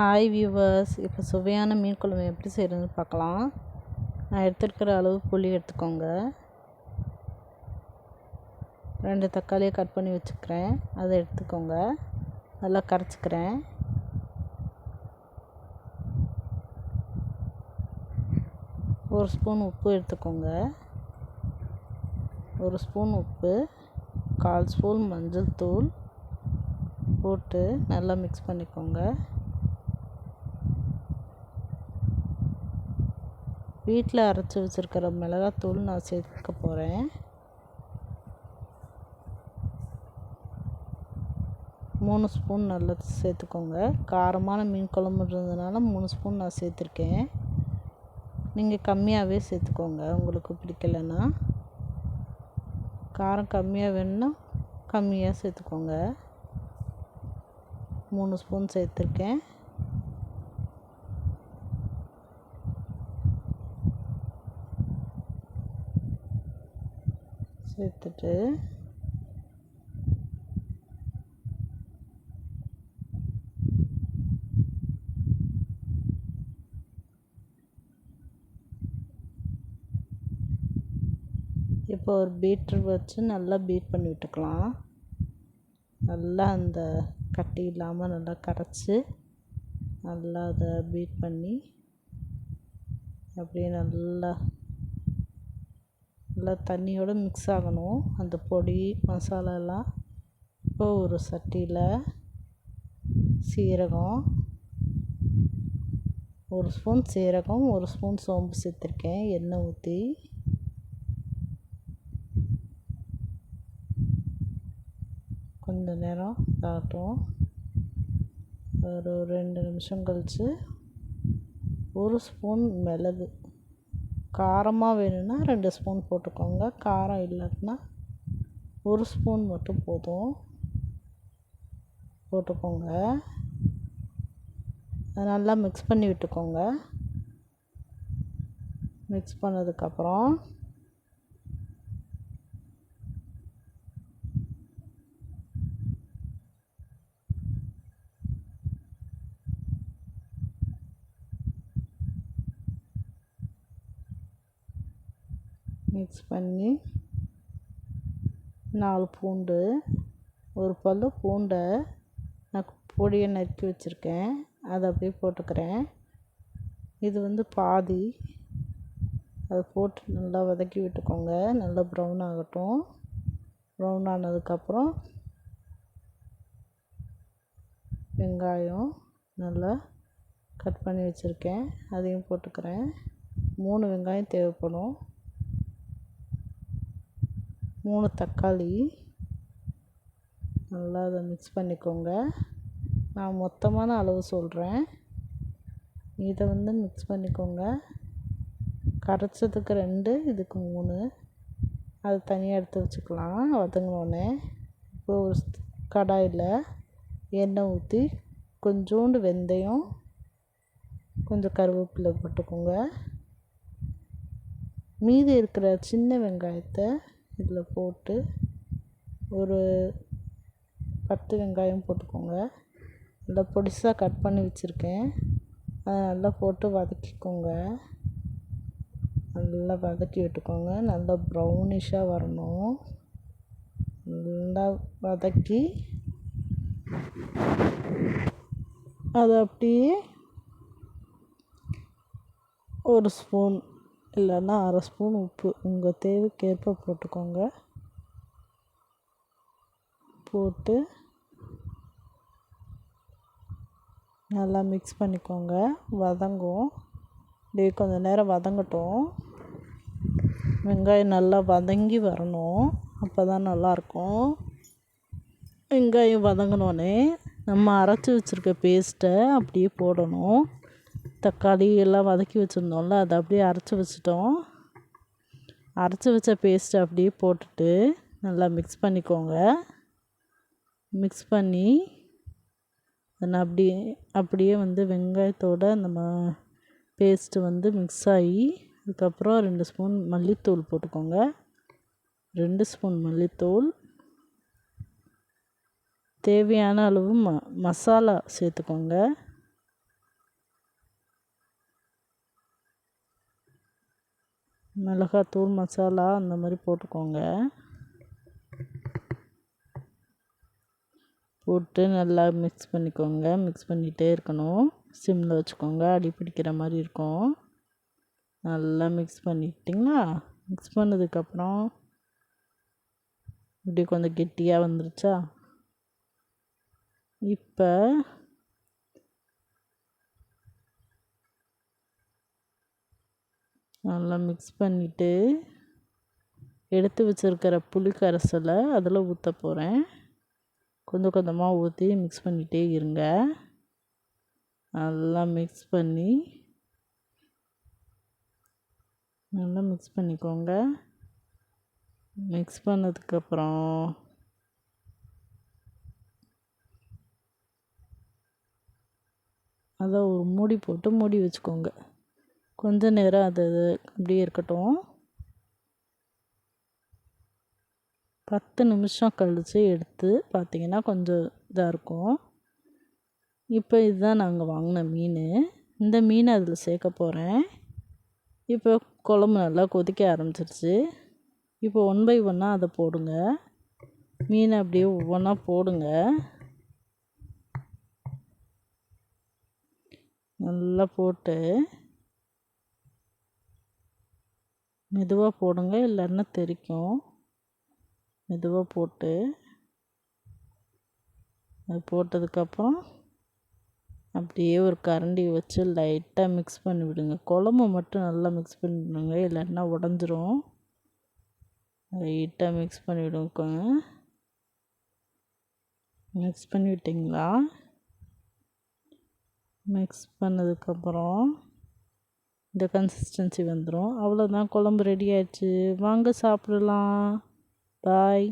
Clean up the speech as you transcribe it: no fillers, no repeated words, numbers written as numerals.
Hi viewers, இப்போ சுவையான மீன் குழம்பு எப்படி செய்கிறதுன்னு பார்க்கலாம். நான் எடுத்துருக்கிற அளவு புளி எடுத்துக்கோங்க. 2 தக்காளியை கட் பண்ணி வச்சுக்கிறேன், அதை எடுத்துக்கோங்க. நல்லா கரைச்சிக்கிறேன். ஒரு ஸ்பூன் உப்பு எடுத்துக்கோங்க. 1 ஸ்பூன் உப்பு, 1/4 ஸ்பூன் மஞ்சள் தூள் போட்டு நல்லா மிக்ஸ் பண்ணிக்கோங்க. வீட்டில் அரைச்சி வச்சுருக்கிற மிளகாத்தூள் நான் சேர்க்க போகிறேன். 3 ஸ்பூன் நல்லா சேர்த்துக்கோங்க. காரமான மீன் குழம்புன்றதுனால 3 ஸ்பூன் நான் சேர்த்துருக்கேன். நீங்கள் கம்மியாகவே சேர்த்துக்கோங்க. உங்களுக்கு பிடிக்கலைன்னா, காரம் கம்மியாக வேணும்னா கம்மியாக சேர்த்துக்கோங்க. 3 ஸ்பூன் சேர்த்துருக்கேன். சேர்த்துட்டு இப்போ ஒரு பீட்டர் வச்சு நல்லா பீட் பண்ணி விட்டுக்கலாம். நல்லா அந்த கட்டி இல்லாமல் நல்லா கரைச்சி நல்லா அதை பீட் பண்ணி அப்படியே நல்லா தண்ணியோடு மிக்ஸ் ஆகணும் அந்த பொடி மசாலாலாம். இப்போ ஒரு சட்டியில் சீரகம், 1 ஸ்பூன் சீரகம், 1 ஸ்பூன் சோம்பு சேர்த்துருக்கேன். எண்ணெய் ஊற்றி கொஞ்ச நேரம் ஆகட்டும். ஒரு 2 நிமிஷம் கழித்து 1 ஸ்பூன் மிளகு, காரமாக வேணும்னா 2 ஸ்பூன் போட்டுக்கோங்க. காரம் இல்லைன்னா 1 ஸ்பூன் மட்டும் போதும் போட்டுக்கோங்க. அதை நல்லா மிக்ஸ் பண்ணி விட்டுக்கோங்க. மிக்ஸ் பண்ணதுக்கப்புறம் மிக்ஸ் பண்ணி 4 பூண்டு, 1 பல் பூண்டை நான் பொடியை நறுக்கி வச்சுருக்கேன், அதை அப்படியே போட்டுக்கிறேன். இது பாதி, அதை போட்டு நல்லா வதக்கி விட்டுக்கோங்க. நல்லா ப்ரௌன் ஆகட்டும். ப்ரௌன் ஆனதுக்கப்புறம் வெங்காயம் நல்லா கட் பண்ணி வச்சுருக்கேன், அதையும் போட்டுக்கிறேன். 3 வெங்காயம் தேவைப்படும். 3 தக்காளி, நல்லா அதை மிக்ஸ் பண்ணிக்கோங்க. நான் மொத்தமான அளவு சொல்கிறேன், இதை மிக்ஸ் பண்ணிக்கோங்க. கரைச்சதுக்கு 2, இதுக்கு 3, அது தனியாக எடுத்து வச்சுக்கலாம் வதங்கினோடனே. இப்போ ஒரு கடாயில் எண்ணெய் ஊற்றி கொஞ்சோண்டு வெந்தயம், கொஞ்சம் கருவேப்பிலை போட்டுக்கோங்க. மீதி இருக்கிற சின்ன வெங்காயத்தை இதில் போட்டு ஒரு 10 வெங்காயம் போட்டுக்கோங்க. நல்லா பொடிசாக கட் பண்ணி வச்சுருக்கேன், அதை நல்லா போட்டு வதக்கிக்கோங்க. நல்லா வதக்கி விட்டுக்கோங்க. நல்லா ப்ரௌனிஷாக வரணும். நல்லா வதக்கி அதை அப்படியே 1 ஸ்பூன் இல்லைன்னா 1/2 ஸ்பூன் உப்பு உங்கள் தேவைக்கேற்ப போட்டுக்கோங்க. போட்டு நல்லா மிக்ஸ் பண்ணிக்கோங்க. வதங்கும், அப்படியே கொஞ்சம் நேரம் வதங்கட்டும். வெங்காயம் நல்லா வதங்கி வரணும், அப்போ தான் நல்லாயிருக்கும். வெங்காயம் வதங்கினோடனே நம்ம அரைச்சி வச்சுருக்க பேஸ்ட்டை அப்படியே போடணும். தக்காளி எல்லாம் வதக்கி வச்சுருந்தோம்ல, அதை அப்படியே அரைச்சி வச்சிட்டோம். அரைச்சி வச்ச பேஸ்ட்டை அப்படியே போட்டுட்டு நல்லா மிக்ஸ் பண்ணிக்கோங்க. மிக்ஸ் பண்ணி நான் அப்படியே வெங்காயத்தோடு நம்ம பேஸ்ட்டு மிக்ஸ் ஆகி, அதுக்கப்புறம் 2 ஸ்பூன் மல்லித்தூள் போட்டுக்கோங்க. 2 ஸ்பூன் மல்லித்தூள், தேவையான அளவு மசாலா சேர்த்துக்கோங்க. மிளகாத்தூள் மசாலா அந்த மாதிரி போட்டுக்கோங்க. போட்டு நல்லா மிக்ஸ் பண்ணிக்கோங்க. மிக்ஸ் பண்ணிகிட்டே இருக்கணும். சிம்மில் வச்சுக்கோங்க, அடி பிடிக்கிற மாதிரி இருக்கும். நல்லா மிக்ஸ் பண்ணிக்கிட்டிங்களா? மிக்ஸ் பண்ணதுக்கப்புறம் இப்படி கொஞ்சம் கெட்டியாக வந்துருச்சா? இப்போ நல்லா மிக்ஸ் பண்ணிவிட்டு எடுத்து வச்சுருக்கிற புளி கரைசலை அதில் ஊற்ற போகிறேன். கொஞ்சம் கொஞ்சமாக ஊற்றி மிக்ஸ் பண்ணிகிட்டே இருங்க. நல்லா மிக்ஸ் பண்ணிக்கோங்க. மிக்ஸ் பண்ணதுக்கப்புறம் அதை ஒரு மூடி போட்டு மூடி வச்சுக்கோங்க. கொஞ்ச நேரம் அது அப்படியே இருக்கட்டும். 10 நிமிஷம் கழித்து எடுத்து பார்த்தீங்கன்னா கொஞ்சம் இதாக இருக்கும். இப்போ இதுதான் நாங்கள் வாங்கின மீன். இந்த மீனை அதில் சேர்க்க போகிறேன். இப்போ குழம்பு நல்லா கொதிக்க ஆரம்பிச்சிருச்சு. இப்போ 1 பை 1 அதை போடுங்க. மீனை அப்படியே ஒவ்வொன்றா போடுங்க. நல்லா போட்டு மெதுவாக போடுங்க, இல்லைன்னா தெறிக்கும். மெதுவாக போட்டு அது போட்டதுக்கப்புறம் அப்படியே ஒரு கரண்டி வச்சு லைட்டாக மிக்ஸ் பண்ணி விடுங்க. குழம்பு மட்டும் நல்லா மிக்ஸ் பண்ணி விடுங்க, இல்லைன்னா உடஞ்சிரும். லைட்டாக மிக்ஸ் பண்ணி விடுங்க. மிக்ஸ் பண்ணி விட்டிங்களா? மிக்ஸ் பண்ணதுக்கப்புறம் இந்த கன்சிஸ்டன்சி வந்துடும். அவ்வளோதான், குழம்பு ரெடி ஆயிடுச்சு. வாங்க சாப்பிடலாம். பாய்.